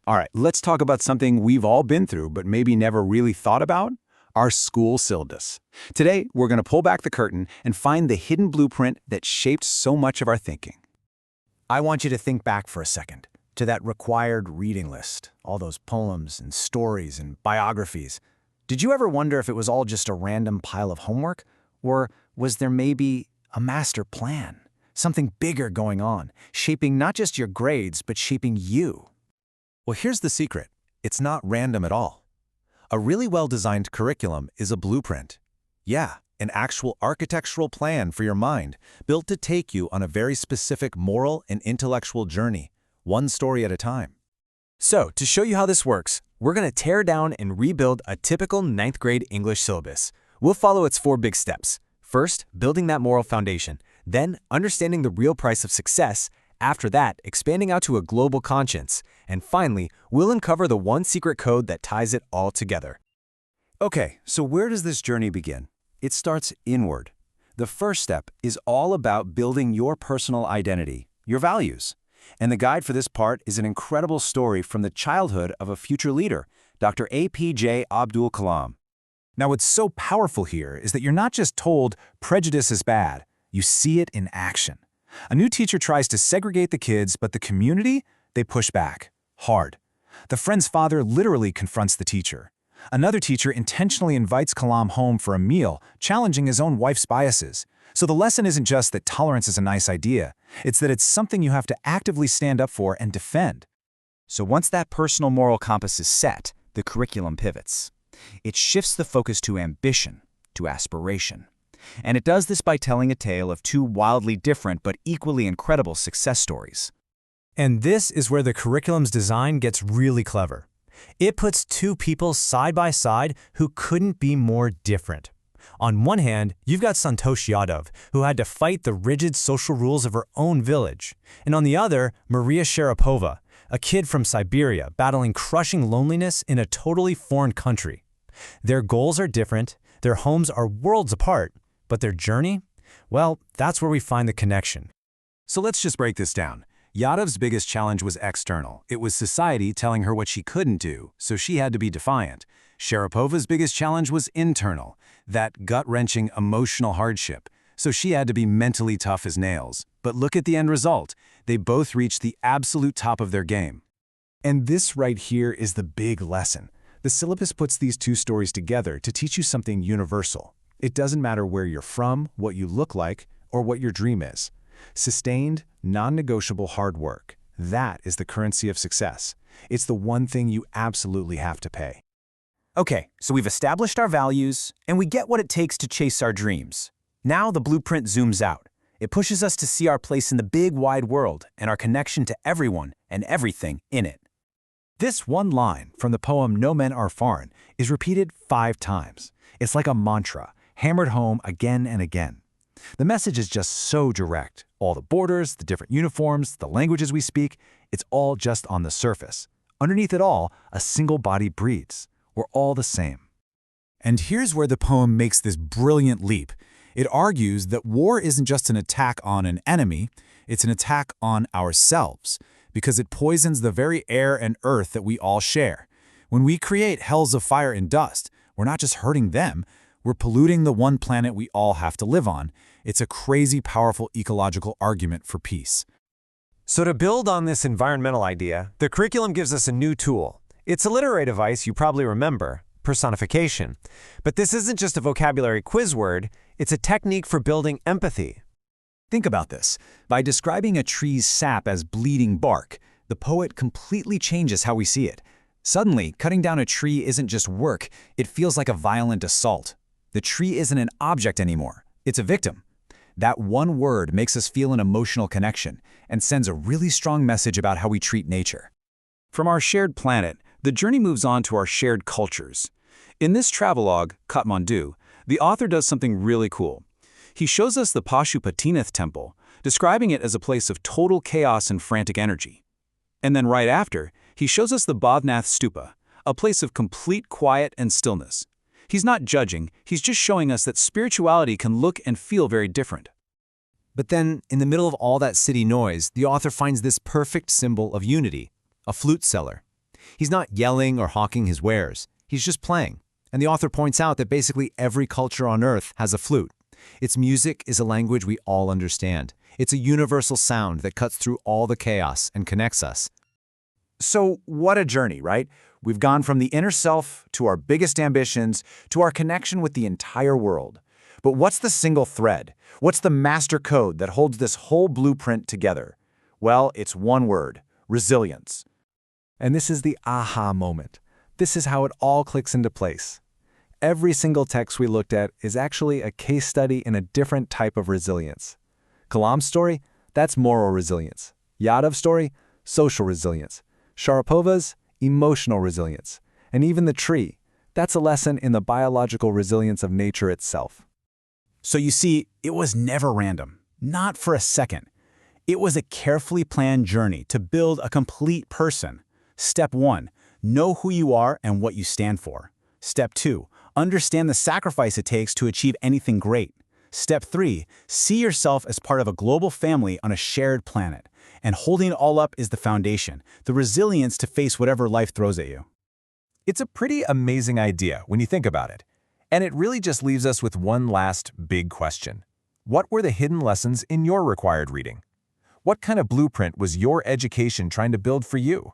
All right, let's talk about something we've all been through but maybe never really thought about, our school syllabus. Today, we're going to pull back the curtain and find the hidden blueprint that shaped so much of our thinking. I want you to think back for a second to that required reading list, all those poems and stories and biographies. Did you ever wonder if it was all just a random pile of homework? Or was there maybe a master plan, something bigger going on, shaping not just your grades, but shaping you? Well, here's the secret. It's not random at all. A really well-designed curriculum is a blueprint. Yeah, an actual architectural plan for your mind, built to take you on a very specific moral and intellectual journey, one story at a time. So, to show you how this works, we're going to tear down and rebuild a typical 9th grade English syllabus. We'll follow its 4 big steps. First, building that moral foundation. Then, understanding the real price of success. After that, expanding out to a global conscience. And finally, we'll uncover the one secret code that ties it all together. Okay, so where does this journey begin? It starts inward. The first step is all about building your personal identity, your values. And the guide for this part is an incredible story from the childhood of a future leader, Dr. APJ Abdul Kalam. Now, what's so powerful here is that you're not just told prejudice is bad, you see it in action. A new teacher tries to segregate the kids, but the community, they push back, hard. The friend's father literally confronts the teacher. Another teacher intentionally invites Kalam home for a meal, challenging his own wife's biases. So the lesson isn't just that tolerance is a nice idea, it's that it's something you have to actively stand up for and defend. So once that personal moral compass is set, the curriculum pivots. It shifts the focus to ambition, to aspiration. And it does this by telling a tale of 2 wildly different but equally incredible success stories. And this is where the curriculum's design gets really clever. It puts 2 people side by side who couldn't be more different. On one hand, you've got Santosh Yadav, who had to fight the rigid social rules of her own village. And on the other, Maria Sharapova, a kid from Siberia battling crushing loneliness in a totally foreign country. Their goals are different, their homes are worlds apart, but their journey? Well, that's where we find the connection. So let's just break this down. Yadav's biggest challenge was external. It was society telling her what she couldn't do, so she had to be defiant. Sharapova's biggest challenge was internal, that gut-wrenching emotional hardship, so she had to be mentally tough as nails. But look at the end result. They both reached the absolute top of their game. And this right here is the big lesson. The syllabus puts these 2 stories together to teach you something universal. It doesn't matter where you're from, what you look like, or what your dream is. Sustained, non-negotiable hard work. That is the currency of success. It's the one thing you absolutely have to pay. Okay, so we've established our values, and we get what it takes to chase our dreams. Now the blueprint zooms out. It pushes us to see our place in the big, wide world and our connection to everyone and everything in it. This one line from the poem No Men Are Foreign is repeated 5 times. It's like a mantra, hammered home again and again. The message is just so direct. All the borders, the different uniforms, the languages we speak, it's all just on the surface. Underneath it all, a single body breathes. We're all the same. And here's where the poem makes this brilliant leap. It argues that war isn't just an attack on an enemy, it's an attack on ourselves, because it poisons the very air and earth that we all share. When we create hells of fire and dust, we're not just hurting them, we're polluting the one planet we all have to live on. It's a crazy powerful ecological argument for peace. So to build on this environmental idea, the curriculum gives us a new tool. It's a literary device you probably remember, personification. But this isn't just a vocabulary quiz word, it's a technique for building empathy. Think about this. By describing a tree's sap as bleeding bark, the poet completely changes how we see it. Suddenly, cutting down a tree isn't just work, it feels like a violent assault. The tree isn't an object anymore, it's a victim. That one word makes us feel an emotional connection and sends a really strong message about how we treat nature. From our shared planet, the journey moves on to our shared cultures. In this travelogue, Kathmandu, the author does something really cool. He shows us the Pashupatinath temple, describing it as a place of total chaos and frantic energy. And then right after, he shows us the Bhavnath Stupa, a place of complete quiet and stillness. He's not judging, he's just showing us that spirituality can look and feel very different. But then, in the middle of all that city noise, the author finds this perfect symbol of unity, a flute seller. He's not yelling or hawking his wares. He's just playing. And the author points out that basically every culture on Earth has a flute. Its music is a language we all understand. It's a universal sound that cuts through all the chaos and connects us. So what a journey, right? We've gone from the inner self to our biggest ambitions to our connection with the entire world. But what's the single thread? What's the master code that holds this whole blueprint together? Well, it's one word: resilience. And this is the aha moment. This is how it all clicks into place. Every single text we looked at is actually a case study in a different type of resilience. Kalam's story, that's moral resilience. Yadov's story, social resilience. Sharapova's, emotional resilience. And even the tree, that's a lesson in the biological resilience of nature itself. So you see, it was never random. Not for a second. It was a carefully planned journey to build a complete person. Step 1, know who you are and what you stand for. Step 2, understand the sacrifice it takes to achieve anything great. Step 3, see yourself as part of a global family on a shared planet. And holding it all up is the foundation, the resilience to face whatever life throws at you. It's a pretty amazing idea when you think about it. And it really just leaves us with one last big question. What were the hidden lessons in your required reading? What kind of blueprint was your education trying to build for you?